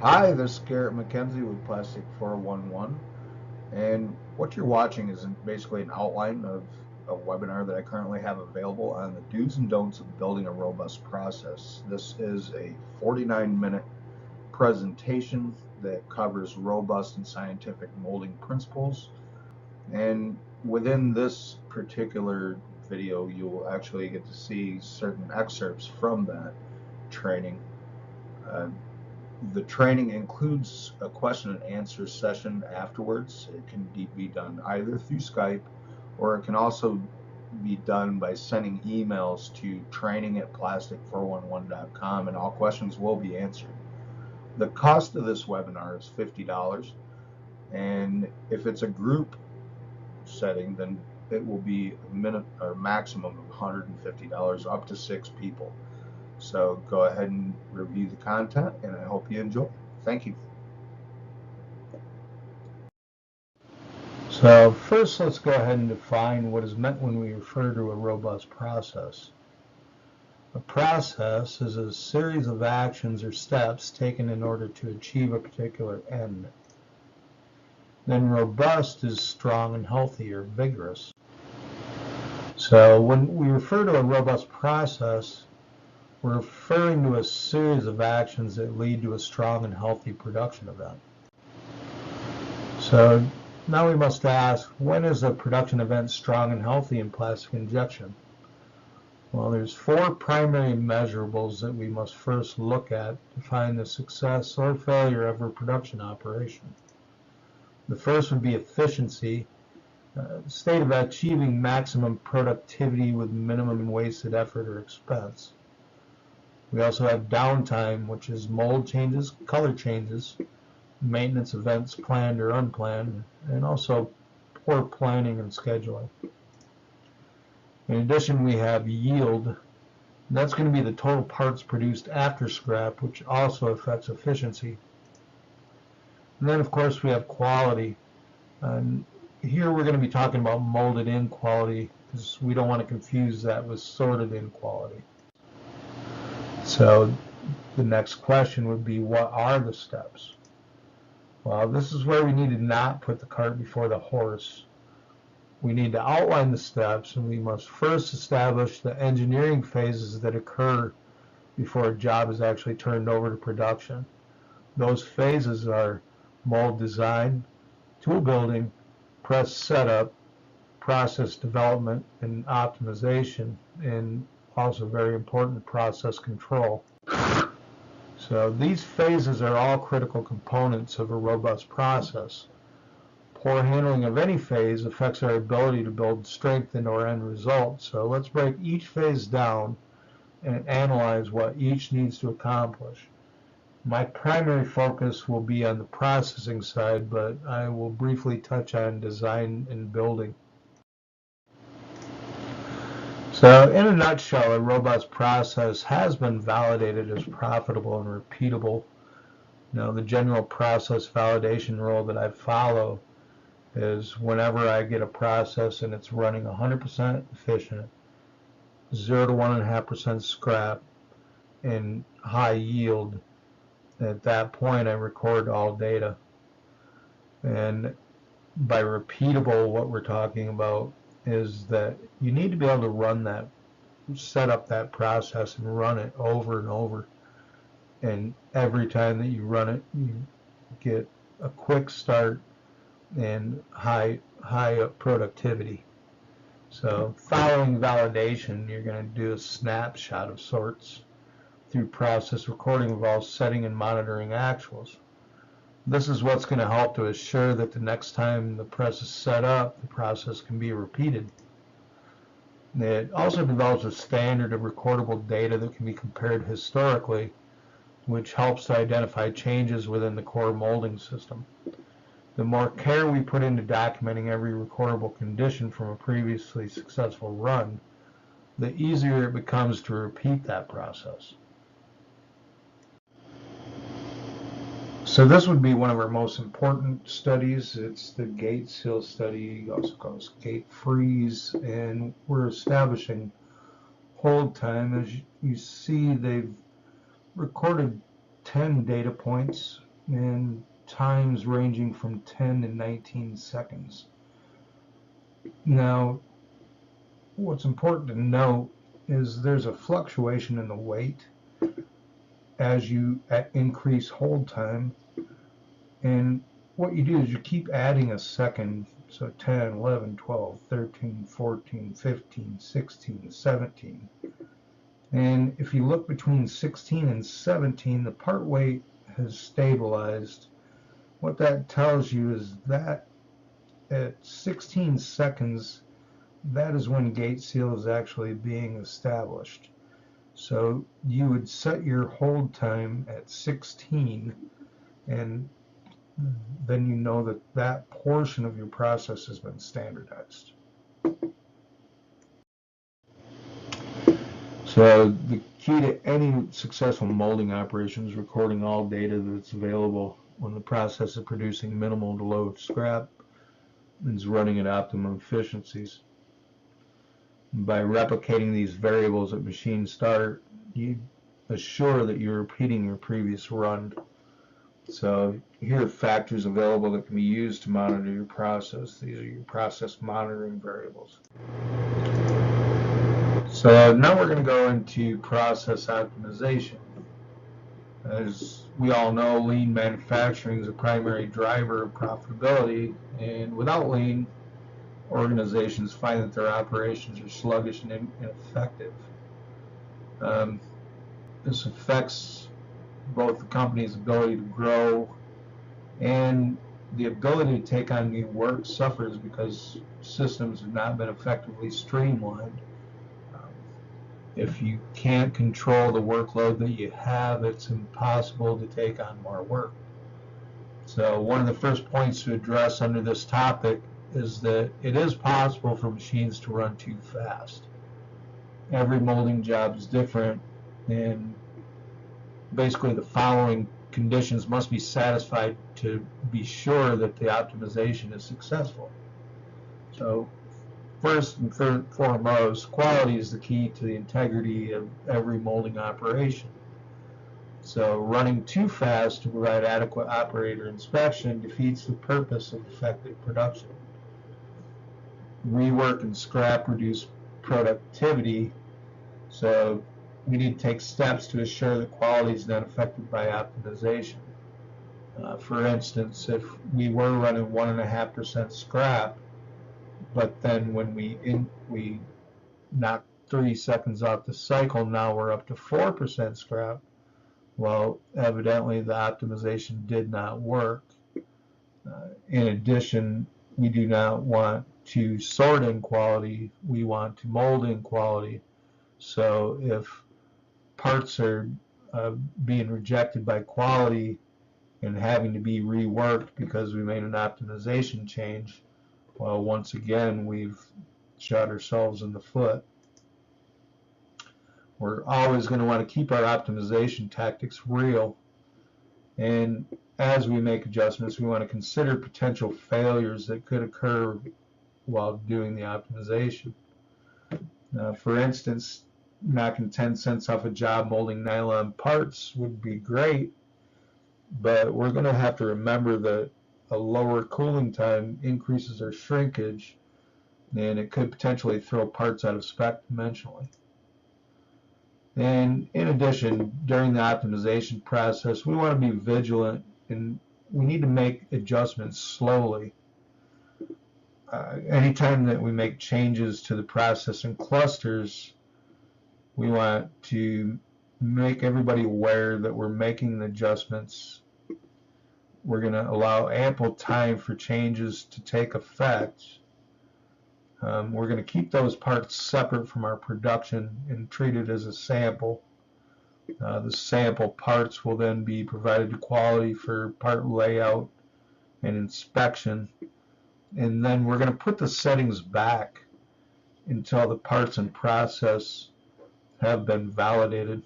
Hi, this is Garrett McKenzie with Plastic 411, and what you're watching is basically an outline of a webinar that I currently have available on the do's and don'ts of building a robust process. This is a 49-minute presentation that covers robust and scientific molding principles, and within this particular video, you'll actually get to see certain excerpts from that training. Uh, The training includes a question and answer session afterwards. It can be done either through Skype, or it can also be done by sending emails to training@plastic411.com, and all questions will be answered. The cost of this webinar is $50, and if it's a group setting, then it will be a minute or maximum of $150, up to 6 people. So go ahead and review the content, and I hope you enjoy. Thank you. So first, let's go ahead and define what is meant when we refer to a robust process. A process is a series of actions or steps taken in order to achieve a particular end. Then robust is strong and healthy or vigorous. So when we refer to a robust process, we're referring to a series of actions that lead to a strong and healthy production event. So now we must ask, when is a production event strong and healthy in plastic injection? Well, there's 4 primary measurables that we must first look at to find the success or failure of a production operation. The first would be efficiency, the state of achieving maximum productivity with minimum wasted effort or expense. We also have downtime, which is mold changes, color changes, maintenance events planned or unplanned, and also poor planning and scheduling. In addition, we have yield. That's going to be the total parts produced after scrap, which also affects efficiency. And then, of course, we have quality. And here we're going to be talking about molded in quality, because we don't want to confuse that with sorted in quality. So the next question would be, what are the steps? Well, this is where we need to not put the cart before the horse. We need to outline the steps, and we must first establish the engineering phases that occur before a job is actually turned over to production. Those phases are mold design, tool building, press setup, process development and optimization, and also very important, process control. So these phases are all critical components of a robust process. Poor handling of any phase affects our ability to build strength into our end result. So let's break each phase down and analyze what each needs to accomplish. My primary focus will be on the processing side, but I will briefly touch on design and building. So in a nutshell, a robust process has been validated as profitable and repeatable. Now, the general process validation rule that I follow is whenever I get a process and it's running 100% efficient, 0 to 1.5% scrap, and high yield, at that point I record all data. And by repeatable, what we're talking about is that you need to be able to run that, set up that process and run it over and over. And every time that you run it, you get a quick start and high productivity. So following validation, you're going to do a snapshot of sorts through process recording of all setting and monitoring actuals. This is what's going to help to assure that the next time the press is set up, the process can be repeated. It also develops a standard of recordable data that can be compared historically, which helps to identify changes within the core molding system. The more care we put into documenting every recordable condition from a previously successful run, the easier it becomes to repeat that process. So this would be one of our most important studies. It's the gate seal study, also called gate freeze, and we're establishing hold time. As you see, they've recorded 10 data points and times ranging from 10 to 19 seconds. Now, what's important to note is there's a fluctuation in the weight as you increase hold time, and what you do is you keep adding a second, so 10, 11, 12, 13, 14, 15, 16, 17. And if you look between 16 and 17, the part weight has stabilized. What that tells you is that at 16 seconds, that is when gate seal is actually being established. So you would set your hold time at 16, and then you know that that portion of your process has been standardized. So the key to any successful molding operation is recording all data that's available when the process is producing minimal to low scrap and is running at optimum efficiencies. By replicating these variables at machine start, you assure that you're repeating your previous run. So here are factors available that can be used to monitor your process. These are your process monitoring variables. So now we're going to go into process optimization. As we all know, lean manufacturing is a primary driver of profitability, and without lean, organizations find that their operations are sluggish and ineffective. This affects both the company's ability to grow and the ability to take on new work suffers because systems have not been effectively streamlined. If you can't control the workload that you have, it's impossible to take on more work. So one of the first points to address under this topic is that it is possible for machines to run too fast. Every molding job is different, and basically the following conditions must be satisfied to be sure that the optimization is successful. So first and foremost, quality is the key to the integrity of every molding operation. So running too fast to provide adequate operator inspection defeats the purpose of effective production. Rework and scrap reduce productivity, so we need to take steps to assure that quality is not affected by optimization. For instance, if we were running 1.5% scrap, but then when we knock 30 seconds off the cycle, now we're up to 4% scrap. Well, evidently the optimization did not work. In addition, we do not want to sort in quality, we want to mold in quality. So if parts are being rejected by quality and having to be reworked because we made an optimization change, well, once again, we've shot ourselves in the foot. We're always going to want to keep our optimization tactics real, and as we make adjustments, we want to consider potential failures that could occur while doing the optimization. For instance, knocking 10 cents off a job molding nylon parts would be great, but we're going to have to remember that a lower cooling time increases our shrinkage, and it could potentially throw parts out of spec dimensionally. And in addition, during the optimization process, we want to be vigilant, and we need to make adjustments slowly. Anytime that we make changes to the process in clusters, we want to make everybody aware that we're making the adjustments. We're going to allow ample time for changes to take effect. We're going to keep those parts separate from our production and treat it as a sample. The sample parts will then be provided to quality for part layout and inspection. And then we're going to put the settings back until the parts and process have been validated.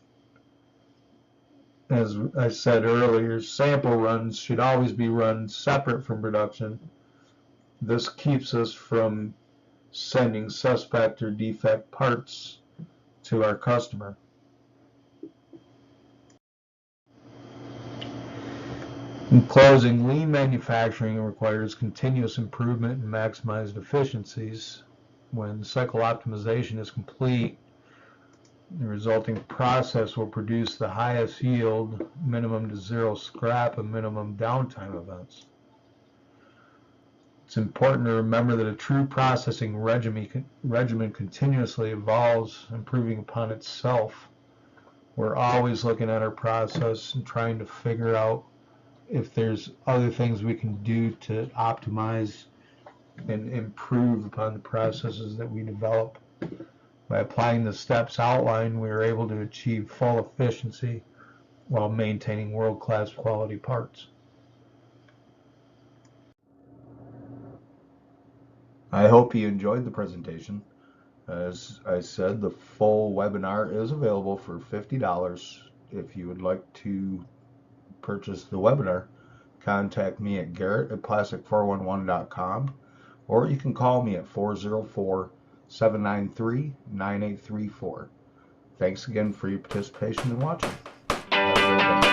As I said earlier, sample runs should always be run separate from production. This keeps us from sending suspect or defect parts to our customer. In closing, lean manufacturing requires continuous improvement and maximized efficiencies. When cycle optimization is complete, the resulting process will produce the highest yield, minimum to zero scrap, and minimum downtime events. It's important to remember that a true processing regimen continuously evolves, improving upon itself. We're always looking at our process and trying to figure out if there's other things we can do to optimize and improve upon the processes that we develop. By applying the steps outlined, we are able to achieve full efficiency while maintaining world-class quality parts. I hope you enjoyed the presentation. As I said, the full webinar is available for $50. If you would like to purchase the webinar, contact me at garrett@plastic411.com, or you can call me at 404-793-9834. Thanks again for your participation and watching. Have a great day.